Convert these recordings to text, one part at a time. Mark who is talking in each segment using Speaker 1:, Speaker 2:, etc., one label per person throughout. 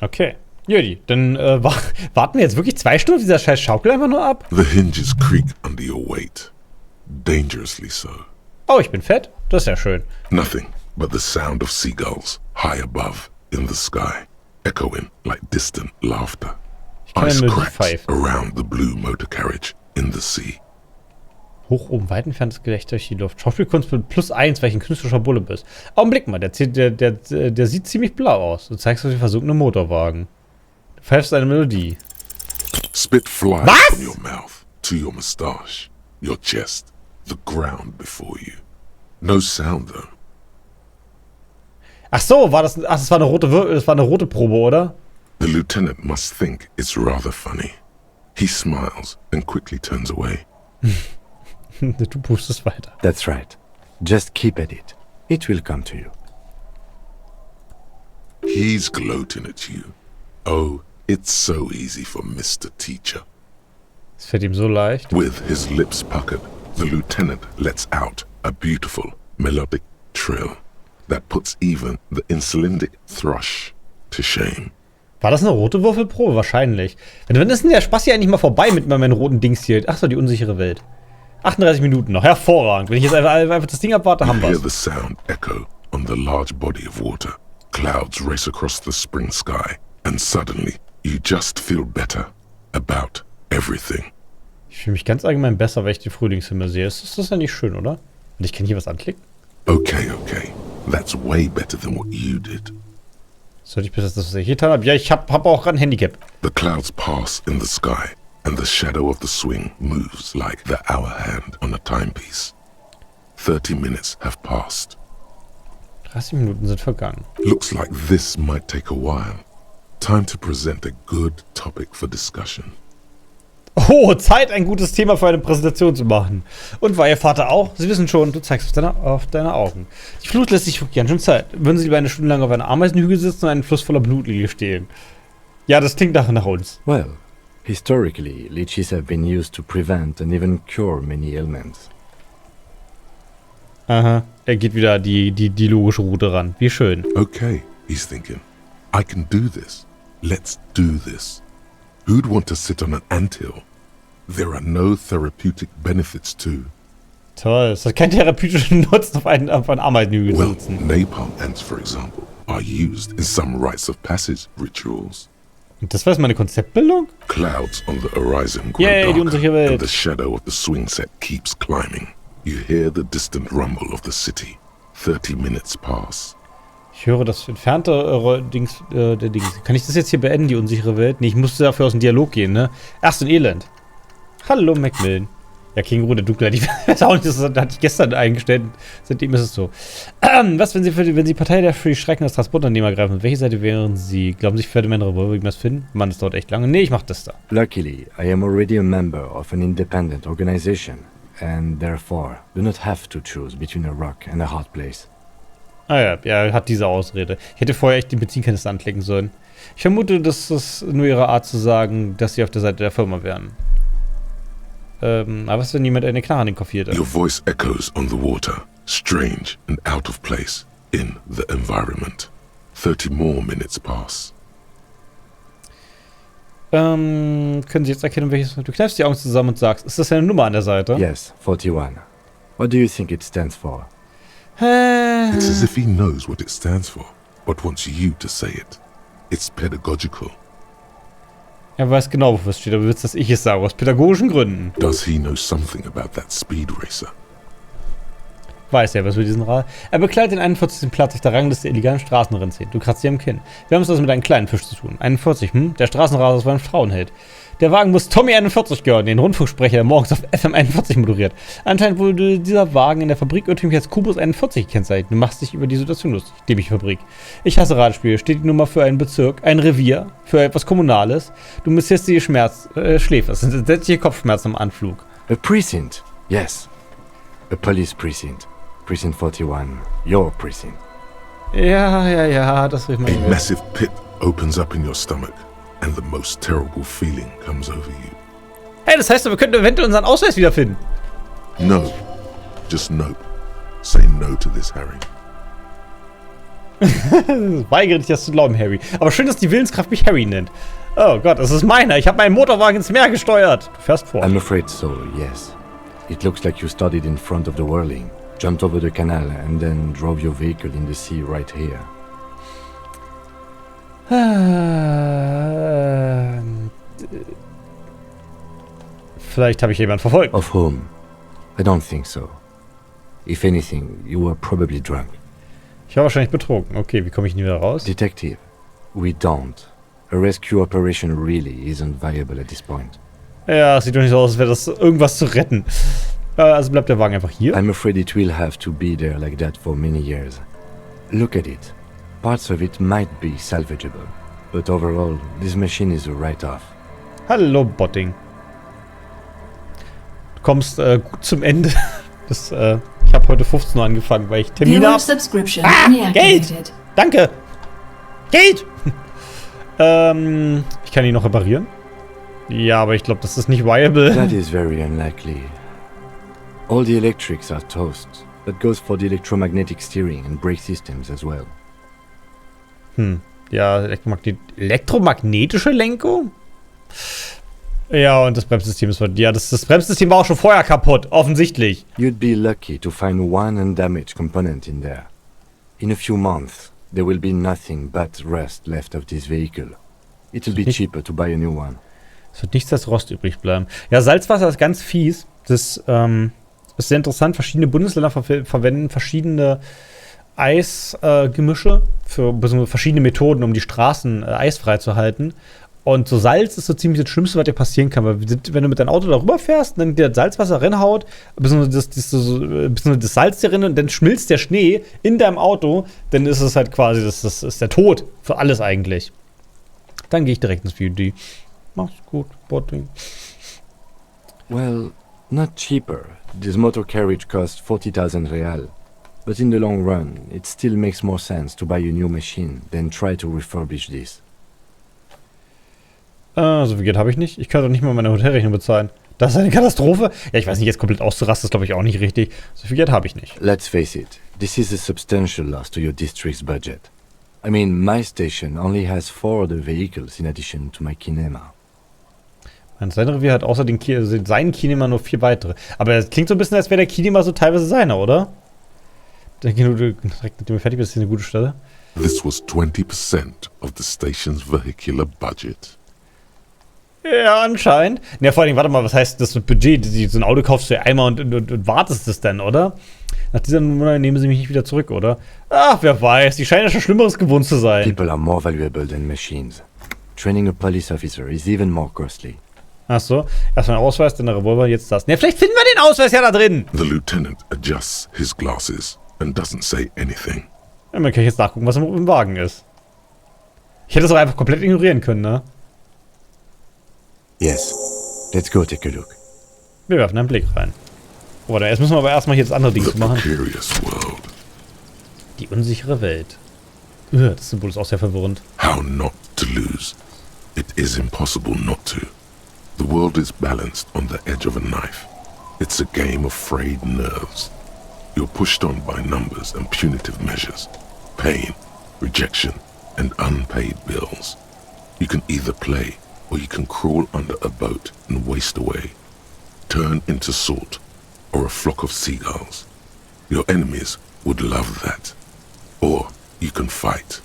Speaker 1: Okay. Judy, dann warten wir jetzt wirklich 2 Stunden auf dieser scheiß Schaukel einfach nur ab?
Speaker 2: The hinges creak under your weight. Dangerously so.
Speaker 1: Oh, ich bin fett? Das ist ja schön.
Speaker 2: Nothing but the sound of seagulls high above in the sky, echoing like distant laughter. Ice cracks around the blue motor carriage in the sea.
Speaker 1: Hoch oben, weit entferntes Gelächter durch die Luft. Schauspielkunst mit +1, weil ich ein künstlerischer Bulle bist. Augenblick mal, der sieht ziemlich blau aus. Du zeigst auf den versunkenen Motorwagen. Du pfeifst eine Melodie.
Speaker 2: Spit flies from your mouth to your moustache, your chest, the ground before you. No sound though.
Speaker 1: Ach so, das war eine rote Probe, oder?
Speaker 2: The lieutenant must think it's rather funny. He smiles and quickly turns away.
Speaker 1: Du pustest weiter.
Speaker 3: That's right. Just keep at it. It will come to you.
Speaker 2: He's gloating at you. Oh, it's so easy for Mr. Teacher.
Speaker 1: Es fällt ihm so leicht.
Speaker 2: With his lips puckered, the lieutenant lets out a beautiful, melodic trill that puts even the insulindic thrush to shame.
Speaker 1: War das eine rote Würfelprobe? Wahrscheinlich. Wenn ist denn der Spaß hier eigentlich mal vorbei mit meinen roten Dings hier? Achso, die unsichere Welt. 38 Minuten noch. Hervorragend. Wenn ich jetzt einfach das Ding abwarte, haben wir es.
Speaker 2: You hear the sound echo on the large body of water. Clouds race across the spring sky. And suddenly, you just feel better about everything.
Speaker 1: Ich fühle mich ganz allgemein besser, wenn ich den Frühlingshimmel sehe. Ist das ja nicht schön, oder? Und ich kann hier was anklicken?
Speaker 2: Okay. That's way better than what you did.
Speaker 1: Sollte ich bis jetzt das, was ich getan habe? Ja, ich hab auch ein Handicap.
Speaker 2: The clouds pass in the sky, and the shadow of the swing moves like the hour hand on a timepiece. 30 minutes have passed.
Speaker 1: 30 Minuten sind vergangen.
Speaker 2: Looks like this might take a while. Time to present a good topic for discussion.
Speaker 1: Oh, Zeit, ein gutes Thema für eine Präsentation zu machen. Und war Ihr Vater auch? Sie wissen schon, du zeigst auf deine Augen. Die Flut lässt sich wirklich ganz schön Zeit. Würden Sie lieber eine Stunde lang auf einer Ameisenhügel sitzen und einen Fluss voller Blutlilie stehen? Ja, das klingt nach uns.
Speaker 3: Well, historically, leeches have been used to prevent and even cure many ailments.
Speaker 1: Aha, er geht wieder die logische Route ran. Wie schön.
Speaker 2: Okay, he's thinking. I can do this. Let's do this. Who'd want to sit on an anthill? There are no therapeutic benefits to.
Speaker 1: Toll, es hat keinen therapeutischen Nutzen auf einen Ameisenhügel zu
Speaker 2: Well,
Speaker 1: sitzen.
Speaker 2: napalm ants, for example, are used in some rites of passage rituals.
Speaker 1: Und das war jetzt meine Konzeptbildung?
Speaker 2: Clouds on the horizon grow
Speaker 1: Yay, die
Speaker 2: darker,
Speaker 1: unsichere Welt.
Speaker 2: and the shadow of the swing set keeps climbing. You hear the distant rumble of the city. 30 minutes pass.
Speaker 1: Ich höre das entfernte Dings. Kann ich das jetzt hier beenden, die unsichere Welt? Nee, ich musste dafür aus dem Dialog gehen, ne? Ach, so ein Elend. Hallo, Macmillan. Ja, Känguru, der Dunkler, das hatte ich gestern eingestellt. Seitdem ist es so. Was, wenn Sie Partei der für die Schrecken des Transportunternehmer greifen? Welche Seite wären Sie? Glauben Sie, ich werde meine Revolver irgendwas finden? Mann, das dauert echt lange. Nee, ich mach das da.
Speaker 3: Luckily, I am already a member of an independent organization, and therefore do not have to choose between a rock and a hard place.
Speaker 1: Ah ja, er hat diese Ausrede. Ich hätte vorher echt den Benzinkanister anklicken sollen. Ich vermute, das ist nur Ihre Art zu sagen, dass Sie auf der Seite der Firma wären. Aber was, wenn jemand eine Knarre an den Kopf hielt?
Speaker 2: Your voice echoes on the water, strange and out of place in the environment. 30 more minutes pass.
Speaker 1: Können Sie jetzt erkennen, welches... Du kneifst die Augen zusammen und sagst, ist das eine Nummer an der Seite?
Speaker 3: Yes, 41. What do you think it stands for?
Speaker 2: It's as if he knows what it stands for, but wants you to say it. It's pedagogical.
Speaker 1: Er weiß genau, wofür es steht, aber willst, dass ich es sage, aus pädagogischen Gründen.
Speaker 2: Does he know something about that speed racer?
Speaker 1: Weiß er, was wir diesen Rad. Er bekleidet den 41. Platz auf der Rangliste der illegalen Straßenrennen. Du kratzt dir am Kinn. Wir haben es also mit einem kleinen Fisch zu tun. 41, der Straßenraser ist ein Frauenheld. Der Wagen muss Tommy 41 gehören, den Rundfunksprecher, der morgens auf FM 41 moderiert. Anscheinend wurde dieser Wagen in der Fabrik irrtümlich als Kubus 41 gekennzeichnet. Du machst dich über die Situation lustig. Dämliche Fabrik. Ich hasse Radspiele. Steht die Nummer für einen Bezirk, ein Revier, für etwas Kommunales. Du missierst die Schläfe. Das sind sämtliche Kopfschmerzen am Anflug.
Speaker 3: A precinct. Yes. A police precinct. Precinct 41. Your precinct.
Speaker 1: Ja, das will ich mal
Speaker 2: A
Speaker 1: hören.
Speaker 2: massive pit opens up in your stomach, and the most terrible feeling comes over you.
Speaker 1: Hey, das heißt, wir könnten eventuell unseren Ausweis wiederfinden.
Speaker 2: No. Just nope. Say no to this, Harry.
Speaker 1: Weigere dich, das zu glauben, Harry. Aber schön, dass die Willenskraft mich Harry nennt. Oh Gott, es ist meiner. Ich habe meinen Motorwagen ins Meer gesteuert. Du fährst vor.
Speaker 3: I'm afraid so, yes. It looks like you started in front of the whirling, jumped over the canal, and then drove your vehicle in the sea right here.
Speaker 1: Vielleicht habe ich jemanden verfolgt.
Speaker 3: Of whom? I don't think so. If anything, you were probably drunk.
Speaker 1: Ich war wahrscheinlich betrogen. Okay, wie komme ich nie wieder raus?
Speaker 3: Detective, we don't. A rescue operation really isn't viable at this point.
Speaker 1: Ja, sieht doch nicht so aus, als wäre das irgendwas zu retten. Also bleibt der Wagen einfach hier.
Speaker 3: I'm afraid it will have to be there like that for many years. Look at it. Parts of it might be salvageable, but overall, this machine is a write-off.
Speaker 1: Hallo, Botting. Du kommst gut zum Ende. Ich habe heute 15 Uhr angefangen, weil ich Termine habe. Geld! Danke! Geld! Ich kann ihn noch reparieren. Ja, aber ich glaube, das ist nicht viable.
Speaker 3: That is very unlikely. All the electrics are toast. That goes for the electromagnetic steering and brake systems as well.
Speaker 1: Ja, elektromagnetische Lenkung? Ja, und das Bremssystem ist... Ja, das Bremssystem war auch schon vorher kaputt, offensichtlich.
Speaker 3: You'd be lucky to find one undamaged component in there. In a few months, there will be nothing but rust left of this vehicle. It'll be cheaper to buy a new one.
Speaker 1: Es wird nichts als Rost übrig bleiben. Ja, Salzwasser ist ganz fies. Das ist sehr interessant. Verschiedene Bundesländer verwenden verschiedene Eisgemische für verschiedene Methoden, um die Straßen eisfrei zu halten. Und so Salz ist so ziemlich das Schlimmste, was dir passieren kann. Weil wenn du mit deinem Auto darüber fährst, dann dir das Salzwasser reinhaut, beziehungsweise das Salz dir rein und dann schmilzt der Schnee in deinem Auto, dann ist es halt quasi, das ist der Tod für alles eigentlich. Dann gehe ich direkt ins VOD. Mach's gut, Botting.
Speaker 3: Well, not cheaper. This motor carriage costs 40,000 real. But in the long run, it still makes more sense to buy a new machine than try to refurbish this.
Speaker 1: So viel Geld habe ich nicht. Ich kann doch nicht mal meine Hotelrechnung bezahlen. Das ist eine Katastrophe. Ja, ich weiß nicht, jetzt komplett auszurasten, ist glaube ich auch nicht richtig. So viel Geld habe ich nicht.
Speaker 3: Let's face it, this is a substantial loss to your district's budget. I mean, my station only has 4 other vehicles in addition to my kinema.
Speaker 1: Sein Revier hat außer seinen Kinema nur 4 weitere. Aber es klingt so ein bisschen, als wäre der Kinema so teilweise seiner, oder? Direkt nachdem du fertig bist, ist eine gute Stelle.
Speaker 2: This was 20% of the station's vehicular budget.
Speaker 1: Ja, anscheinend. Ja, vor allem, warte mal, was heißt das mit Budget? So ein Auto kaufst du ja einmal und wartest es dann, oder? Nach dieser Nummer nehmen sie mich nicht wieder zurück, oder? Ach, wer weiß. Die scheinen ja schon Schlimmeres gewohnt zu sein.
Speaker 3: People are more valuable than machines. Training a police officer is even more costly.
Speaker 1: Ach so. Erstmal ein Ausweis, dann der Revolver, jetzt das. Ne, vielleicht finden wir den Ausweis ja da drin.
Speaker 2: The lieutenant adjusts his glasses and doesn't say anything.
Speaker 1: Ja, man kann jetzt nachgucken, was im Wagen ist. Ich hätte es auch einfach komplett ignorieren können, ne?
Speaker 3: Yes. Let's go take a look.
Speaker 1: Wir werfen einen Blick rein. Oh, jetzt müssen wir aber erstmal hier das andere Ding machen. Die unsichere Welt. Das Symbol ist auch sehr verwirrend.
Speaker 2: How not to lose. It is impossible not to. The world is balanced on the edge of a knife. It's a game of frayed nerves. You're pushed on by numbers and punitive measures. Pain, rejection, and unpaid bills. You can either play, or you can crawl under a boat and waste away. Turn into salt, or a flock of seagulls. Your enemies would love that. Or you can fight.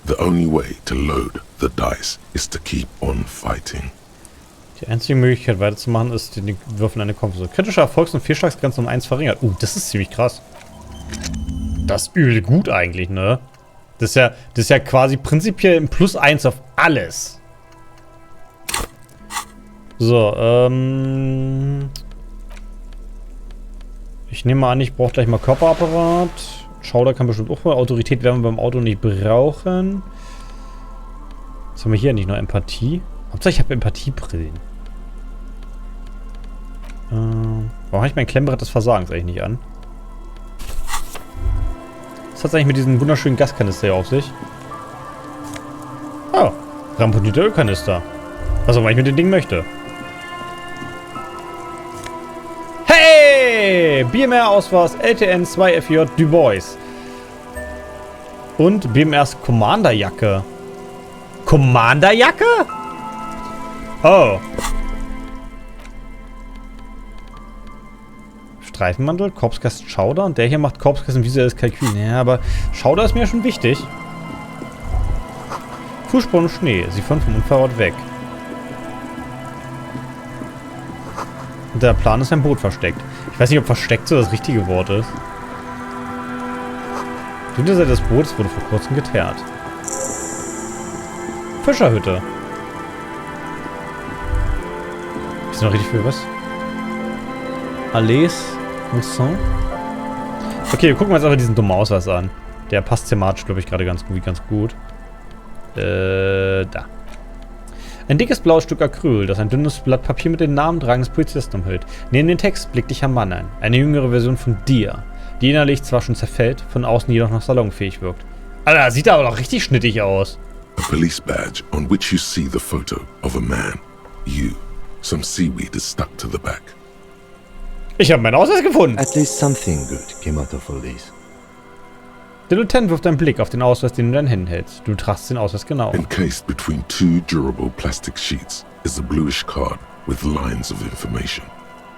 Speaker 2: The only way to load the dice is to keep on fighting.
Speaker 1: Die einzige Möglichkeit weiterzumachen ist, den Würfeln eine Konfuse. Kritische Erfolgs- und Fehlschlagsgrenze um 1 verringert. Das ist ziemlich krass. Das ist übel gut eigentlich, ne? Das ist ja quasi prinzipiell ein +1 auf alles. So, ich nehme mal an, ich brauche gleich mal Körperapparat. Schauder kann bestimmt auch mal. Autorität werden wir beim Auto nicht brauchen. Was haben wir hier nicht noch? Empathie? Hauptsache ich habe Empathiebrillen. Warum habe ich mein Klemmbrett des Versagens eigentlich nicht an? Was hat es eigentlich mit diesem wunderschönen Gaskanister hier auf sich? Oh, ramponierter Ölkanister. Was auch immer ich mit dem Ding möchte. Hey! Bier mehr Ausweis, LTN 2FJ Du Bois. Und BMRs Commanderjacke. Commanderjacke? Oh. Streifenmantel, Korpsgast Schauder. Und der hier macht Korpsgast ein visuelles Kalkül. Ja, aber Schauder ist mir schon wichtig. Fußspuren und Schnee. Sie fahren vom Unfallort weg. Und der Plan ist ein Boot versteckt. Ich weiß nicht, ob versteckt so das richtige Wort ist. Die Unterseite des Bootes wurde vor kurzem geteert. Fischerhütte. Ist noch richtig viel was? Allées, Mousson. Okay, wir gucken uns aber diesen dummen Ausweis an. Der passt thematisch, glaube ich, gerade ganz gut. Da. Ein dickes blaues Stück Acryl, das ein dünnes Blatt Papier mit den Namen tragendes Polizisten umhüllt. Neben dem Text blickt dich ein Mann ein. Eine jüngere Version von dir, die innerlich zwar schon zerfällt, von außen jedoch noch salonfähig wirkt. Alter, sieht aber doch richtig schnittig aus.
Speaker 2: A police badge on which you see the photo of a man. You. Some seaweed is stuck to the back.
Speaker 1: Ich habe meinen Ausweis gefunden.
Speaker 3: At least something good came out of all this.
Speaker 1: Der Lieutenant wirft einen Blick auf den Ausweis, den du in deinen Händen hältst. Du betrachtest den Ausweis genau.
Speaker 2: Encased between two durable plastic sheets is a bluish card with lines of information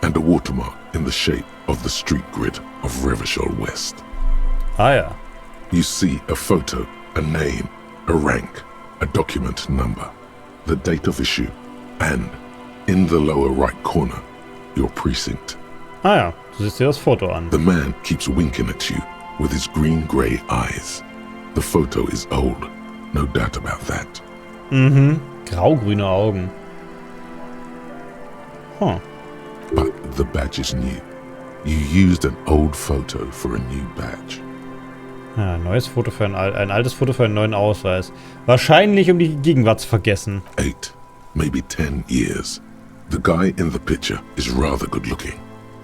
Speaker 2: and a watermark in the shape of the street grid of Revachol West.
Speaker 1: Ah ja.
Speaker 2: You see a photo, a name, a rank, a document number, the date of issue, and, in the lower right corner, your precinct.
Speaker 1: Ah ja, du siehst dir das Foto an.
Speaker 2: The man keeps winking at you with his green-grey eyes. The photo is old, no doubt about that.
Speaker 1: Mhm, grau-grüne Augen. Huh.
Speaker 2: But the badge is new. You used an old photo for a new badge.
Speaker 1: Ja, neues Foto für ein altes Foto für einen neuen Ausweis. Wahrscheinlich, um die Gegenwart zu vergessen.
Speaker 2: 8, maybe 10 years. The guy in the picture is rather good looking.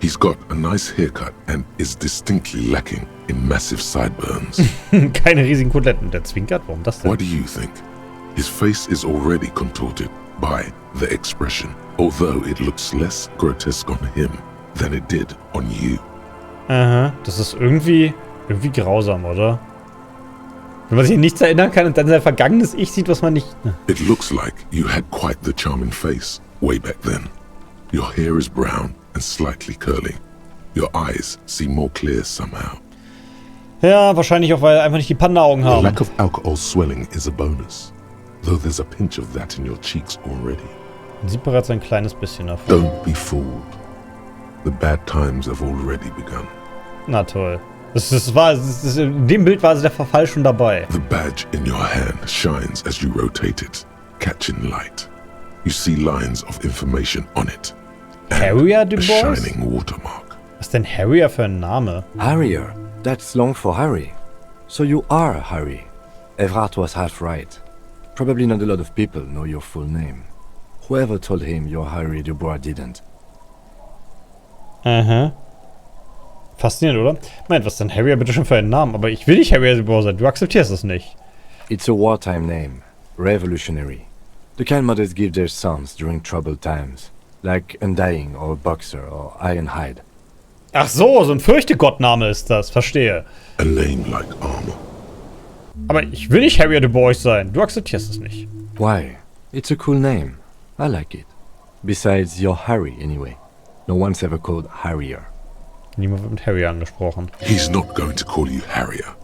Speaker 2: He's got a nice haircut and is distinctly lacking in massive sideburns.
Speaker 1: Keine riesigen Koteletten. Der zwinkert? Warum das denn?
Speaker 2: What do you think? His face is already contorted by the expression, although it looks less grotesque on him than it did on you.
Speaker 1: Aha, das ist irgendwie grausam, oder? Wenn man sich an nichts erinnern kann und dann sein vergangenes Ich sieht, was man nicht...
Speaker 2: It looks like you had quite the charming face way back then. Your hair is brown and slightly curling. Your eyes seem more clear somehow.
Speaker 1: Ja, wahrscheinlich auch, weil er einfach nicht die Panda-Augen
Speaker 2: The
Speaker 1: haben.
Speaker 2: lack of alcohol swelling is a bonus, though there's a pinch of that in your cheeks already.
Speaker 1: Man sieht bereits ein kleines bisschen davon.
Speaker 2: Don't be fooled. The bad times have already begun.
Speaker 1: Na toll. In dem Bild war also der Verfall schon dabei.
Speaker 2: The badge in your hand shines as you rotate it, catching light. You see lines of information on it. And
Speaker 1: Harrier du
Speaker 2: a
Speaker 1: Bois?
Speaker 2: shining watermark.
Speaker 1: Was ist denn Harrier für ein Name?
Speaker 3: Harrier. That's long for Harry. So you are Harry. Evrard was half right. Probably not a lot of people know your full name. Whoever told him you're Harry Dubois didn't.
Speaker 1: Aha. Faszinierend, oder? Meint, was ist denn Harrier bitte schon für einen Namen? Aber ich will nicht Harrier Dubois sein. Du akzeptierst es nicht.
Speaker 3: It's a wartime name. Revolutionary. The kind mothers give their sons during troubled times. Like Undying or Boxer or Ironhide.
Speaker 1: Ach so ein Fürchtegottname ist das. Verstehe.
Speaker 2: A name like armor.
Speaker 1: Aber ich will nicht Harrier Dubois sein. Du akzeptierst es nicht.
Speaker 3: Why? It's a cool name. I like it. Besides, you're Harry anyway. No one's ever called Harrier.
Speaker 1: Niemand wird mit Harrier angesprochen.
Speaker 2: He's not going to call you Harrier.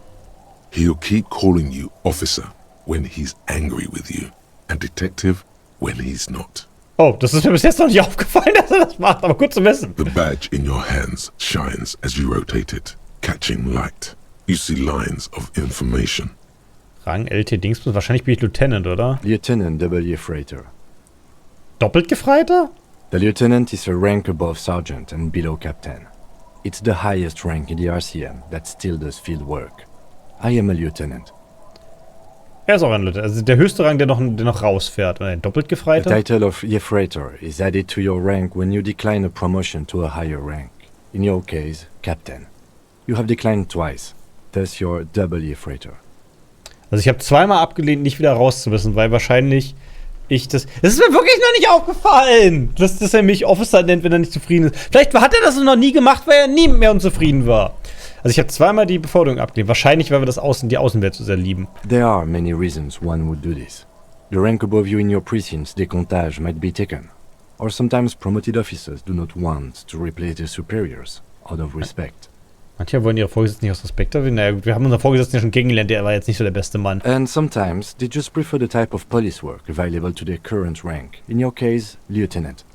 Speaker 2: He'll keep calling you officer when he's angry with you, and detective when he's not.
Speaker 1: Oh, das ist mir bis jetzt noch nicht aufgefallen, dass er das macht, aber gut zu wissen.
Speaker 2: The badge in your hands shines as you rotate it, catching light. You see lines of information.
Speaker 1: Rang LT Dingsbus, wahrscheinlich bin ich Lieutenant, oder?
Speaker 3: Lieutenant W. Freighter.
Speaker 1: Doppelt Gefreiter?
Speaker 3: The lieutenant is a rank above sergeant and below captain. It's the highest rank in the RCM that still does field work. I am a lieutenant.
Speaker 1: Er ist auch ein Lieutenant, also der höchste Rang, der noch rausfährt. Ein Doppelt
Speaker 3: The
Speaker 1: Gefreiter?
Speaker 3: title of Freighter is added to your rank when you decline a promotion to a higher rank. In your case, captain. You have declined twice. Thus you're W. Freighter.
Speaker 1: Also ich habe zweimal abgelehnt, nicht wieder rauszumissen, weil wahrscheinlich ich das... Das ist mir wirklich noch nicht aufgefallen, dass er mich Officer nennt, wenn er nicht zufrieden ist. Vielleicht hat er das noch nie gemacht, weil er nie mehr unzufrieden war. Also ich habe zweimal die Beförderung abgelehnt. Wahrscheinlich, weil wir die Außenwelt so sehr lieben.
Speaker 3: There are many reasons one would do this. The rank above you in your precinct's decomptage might be taken. Or sometimes promoted officers do not want to replace their superiors, out of respect.
Speaker 1: Manche wollen ihre Vorgesetzten nicht aus Respekt erwähnen. Naja, wir haben unseren Vorgesetzten ja schon kennengelernt, der war jetzt nicht so der beste Mann.
Speaker 3: And sometimes they just prefer the type of police work available to their current rank. In your case, lieutenant.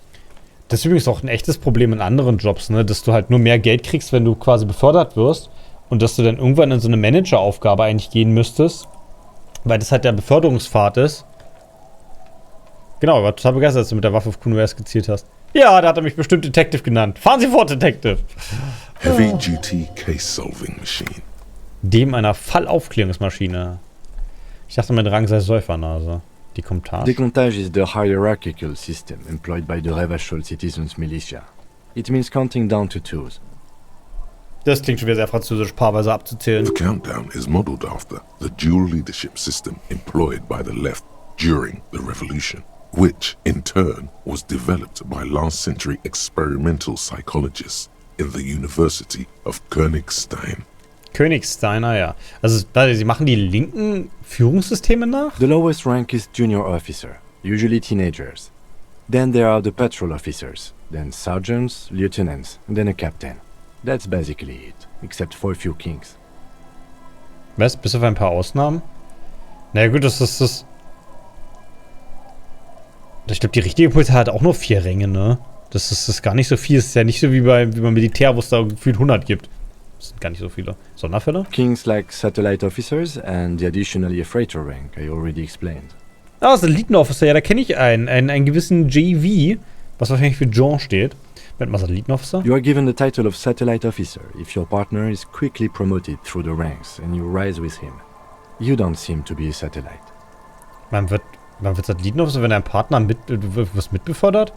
Speaker 1: Das ist übrigens auch ein echtes Problem in anderen Jobs, ne? Dass du halt nur mehr Geld kriegst, wenn du quasi befördert wirst und dass du dann irgendwann in so eine Manageraufgabe eigentlich gehen müsstest, weil das halt der Beförderungspfad ist. Genau, ich war total begeistert, dass du mit der Waffe auf Kunuers gezielt hast. Ja, da hat er mich bestimmt Detective genannt. Fahren Sie fort, Detective!
Speaker 2: Heavy-duty case-solving machine.
Speaker 1: Dem einer Fallaufklärungsmaschine. Ich dachte, mein Rang sei Säufernase. Die Decomptage.
Speaker 3: Decomptage is the hierarchical system employed by the Revachol citizens militia. It means counting down to twos.
Speaker 1: Das klingt schon wieder sehr französisch, paarweise abzuzählen.
Speaker 2: The countdown is modeled after the dual leadership system employed by the left during the revolution, which, in turn, was developed by last-century experimental psychologists in the University of Königstein.
Speaker 1: Königstein, ja. Also, sie machen die linken Führungssysteme nach?
Speaker 3: The lowest rank is junior officer, usually teenagers. Then there are the patrol officers, then sergeants, lieutenants, and then a captain. That's basically it, except for a few kings.
Speaker 1: Was? Bis auf ein paar Ausnahmen? Na ja, gut, das ist das. Ich glaube, die richtige Polizei hat auch nur 4 Ränge, ne? Das ist gar nicht so viel. Das ist ja nicht so wie beim Militär, wo es da gefühlt 100 gibt. Das sind gar nicht so viele. Sonderfälle?
Speaker 3: Kings like satellite officers and the additionally a freighter rank, I already explained.
Speaker 1: Ah, Satellitenofficer, ja, da kenne ich einen gewissen JV, was wahrscheinlich für Jean steht. Moment mal, Satellitenofficer?
Speaker 3: You are given the title of satellite officer if your partner is quickly promoted through the ranks and you rise with him. You don't seem to be a satellite.
Speaker 1: Man wird Satellitenofficer, wenn dein Partner was mitbefördert?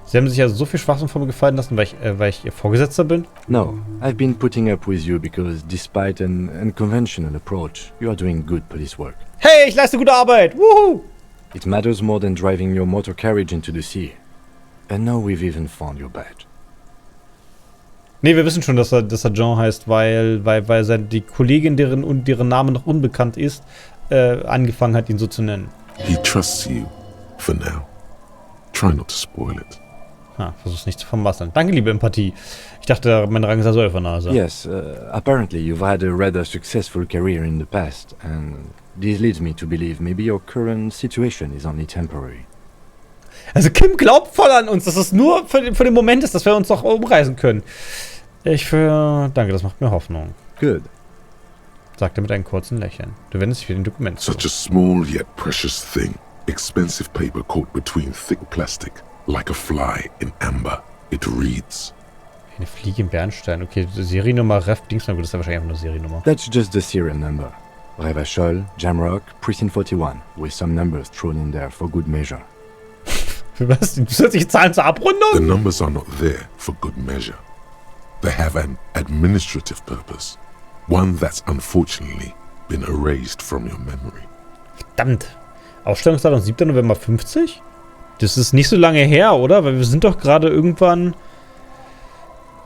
Speaker 1: Sie haben sich ja so viel Schwachsinn von mir gefallen lassen, weil ich ihr Vorgesetzter bin?
Speaker 3: No, I've been putting up with you because despite an unconventional approach, you are doing good police work.
Speaker 1: Hey, ich leiste gute Arbeit! Woohoo!
Speaker 3: It matters more than driving your motor carriage into the sea. And now we've even found your badge.
Speaker 1: Nee, wir wissen schon, dass er Jean heißt, weil die Kollegin, deren Name noch unbekannt ist, angefangen hat, ihn so zu nennen.
Speaker 2: He trusts you for now. Try not to spoil it.
Speaker 1: Versuch's nicht zu vermasseln. Danke, liebe Empathie. Ich dachte, mein Rang sei Säufernase.
Speaker 3: Yes, apparently you've had a rather successful career in the past, and this leads me to believe maybe your current situation is only temporary.
Speaker 1: Also Kim glaubt voll an uns, dass es nur für den Moment ist, dass wir uns noch umreisen können. Danke, das macht mir Hoffnung.
Speaker 3: Good.
Speaker 1: Sagte mit einem kurzen Lächeln. Du wendest dich für den Dokument zu.
Speaker 2: Such a small yet precious thing. Expensive paper caught between thick plastic, like a fly in amber. It reads.
Speaker 1: Eine Fliege im Bernstein. Okay, Seriennummer, Ref, Dingsmal, gut, das ist ja wahrscheinlich einfach nur Seriennummer.
Speaker 3: That's just the serial number. Revachol, Jamrock, Precinct 41, with some numbers thrown in there for good measure.
Speaker 1: Für was? Die zusätzliche Zahlen zur Abrundung?
Speaker 2: The numbers are not there for good measure. They have an administrative purpose. One that's unfortunately been erased from your memory.
Speaker 1: Verdammt. Ausstellungsdatum 7. November 50? Das ist nicht so lange her, oder? Weil wir sind doch gerade irgendwann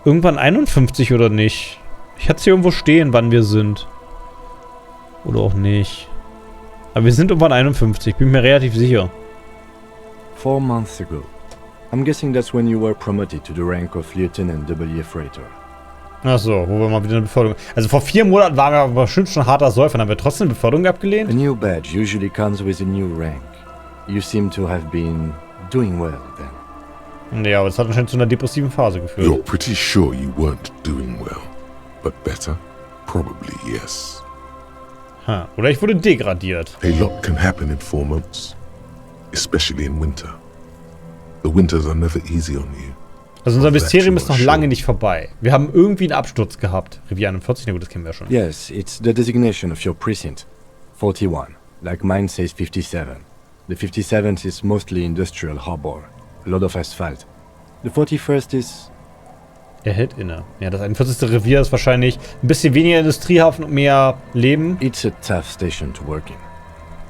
Speaker 1: 51 oder nicht? Ich hatte es hier irgendwo stehen, wann wir sind. Oder auch nicht. Aber wir sind irgendwann 51, bin mir relativ sicher.
Speaker 3: 4 months ago. I'm guessing that's when you were promoted to the rank of Lieutenant W. Freighter.
Speaker 1: Achso, wo wir mal wieder eine Beförderung. Also vor 4 Monaten waren wir aber bestimmt schon harter Säufer, dann haben wir trotzdem eine Beförderung abgelehnt.
Speaker 3: A new badge usually comes with a new rank. You seem to have been doing well then.
Speaker 1: Ja, aber das hat anscheinend zu einer depressiven Phase geführt.
Speaker 2: You're pretty sure you weren't doing well. But better? Probably yes.
Speaker 1: Oder ich wurde degradiert.
Speaker 2: A lot can happen in 4 months. Especially in winter. The winters are never easy on you.
Speaker 1: Also unser Mysterium ist noch lange nicht vorbei. Wir haben irgendwie einen Absturz gehabt. Revier 41, na gut, das kennen wir schon.
Speaker 3: Yes, it's the designation of your precinct. 41. Like mine says 57. The 57th is mostly industrial harbor. A lot of asphalt. The 41st is...
Speaker 1: Er hält inne. Ja, das 41. Revier ist wahrscheinlich ein bisschen weniger Industriehafen und mehr Leben.
Speaker 3: It's a tough station to work in.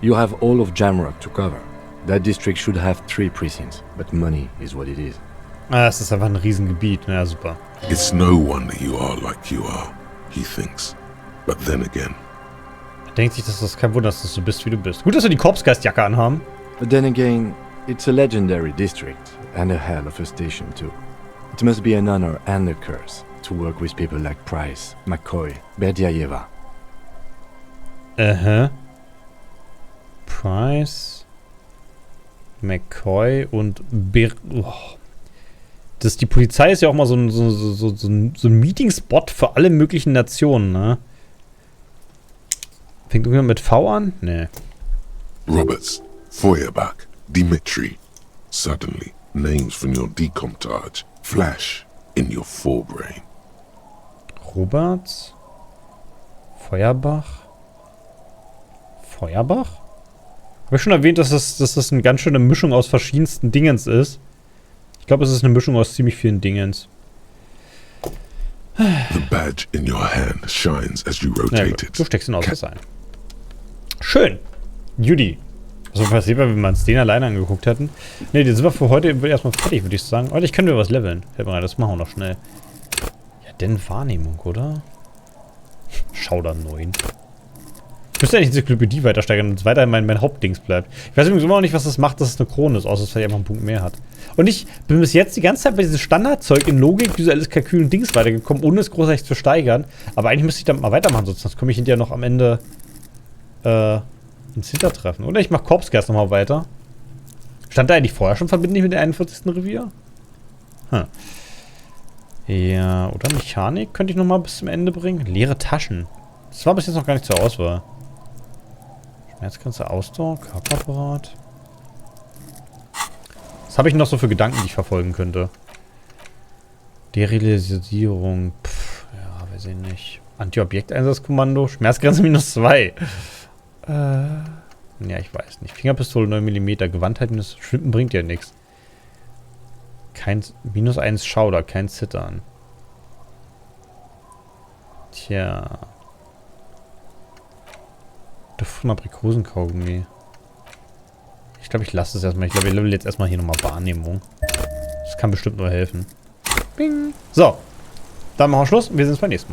Speaker 3: You have all of Jamrock to cover. That district should have 3 precincts, but money is what it is.
Speaker 1: Es ist einfach ein Riesengebiet. Na ja, super.
Speaker 2: It's no wonder you are like you are. he thinks. But then again,
Speaker 1: Er denkt sich, dass das kein Wunder ist, dass du bist, wie du bist. Gut, dass wir die Korpsgeistjacke anhaben.
Speaker 3: But then again, it's a legendary district, and a hell of a station too. It must be an honor and a curse to work with people like Price, McCoy, Berdiaeva.
Speaker 1: Price, McCoy und die Polizei ist ja auch mal so ein Meeting-Spot für alle möglichen Nationen, ne? Fängt irgendjemand mit V an? Nee.
Speaker 2: Roberts, Feuerbach, Dimitri. Suddenly, names from your decomptage flash in your forebrain.
Speaker 1: Roberts? Feuerbach? Feuerbach? Habe ich schon erwähnt, dass das eine ganz schöne Mischung aus verschiedensten Dingens ist? Ich glaube, es ist eine Mischung aus ziemlich vielen Dingens.
Speaker 2: The badge in your hand shines as you rotate
Speaker 1: Ja,
Speaker 2: it.
Speaker 1: du steckst ihn aus was ein. Schön. Judy. Was passiert, wenn wir uns den alleine angeguckt hätten? Ne, den sind wir für heute erstmal fertig, würde ich sagen. Heute können wir was leveln. Fällt mir rein, das machen wir noch schnell. Ja, denn Wahrnehmung, oder? Schauder 9. Ich müsste eigentlich die Enzyklopädie weiter steigern und es weiter mein Hauptdings bleibt. Ich weiß übrigens immer noch nicht, was das macht, dass es eine Krone ist, außer dass es vielleicht einfach einen Punkt mehr hat. Und ich bin bis jetzt die ganze Zeit bei diesem Standardzeug in Logik, visuelles Kalkül und Dings weitergekommen, ohne es großartig zu steigern. Aber eigentlich müsste ich damit mal weitermachen, sonst komme ich hinterher noch am Ende ins Hintertreffen. Oder ich mache Korpsgeist nochmal weiter. Stand da eigentlich vorher schon verbindlich mit dem 41. Revier? Ja, oder Mechanik könnte ich nochmal bis zum Ende bringen. Leere Taschen. Das war bis jetzt noch gar nicht zur Auswahl. Schmerzgrenze, Ausdauer, Körperapparat. Was habe ich noch so für Gedanken, die ich verfolgen könnte? Derealisierung. Ja, weiß ich nicht. Anti-Objekt-Einsatzkommando. Schmerzgrenze -2. Ja, ich weiß nicht. Fingerpistole 9 mm. Gewandtheit minus Schwippen bringt ja nichts. Kein -1 Schauder, kein Zittern. Tja. Von Aprikosenkaugummi. Ich glaube, ich lasse es erstmal. Ich glaube, ich level jetzt erstmal hier nochmal Wahrnehmung. Das kann bestimmt nur helfen. Bing. So. Dann machen wir Schluss und wir sehen uns beim nächsten Mal.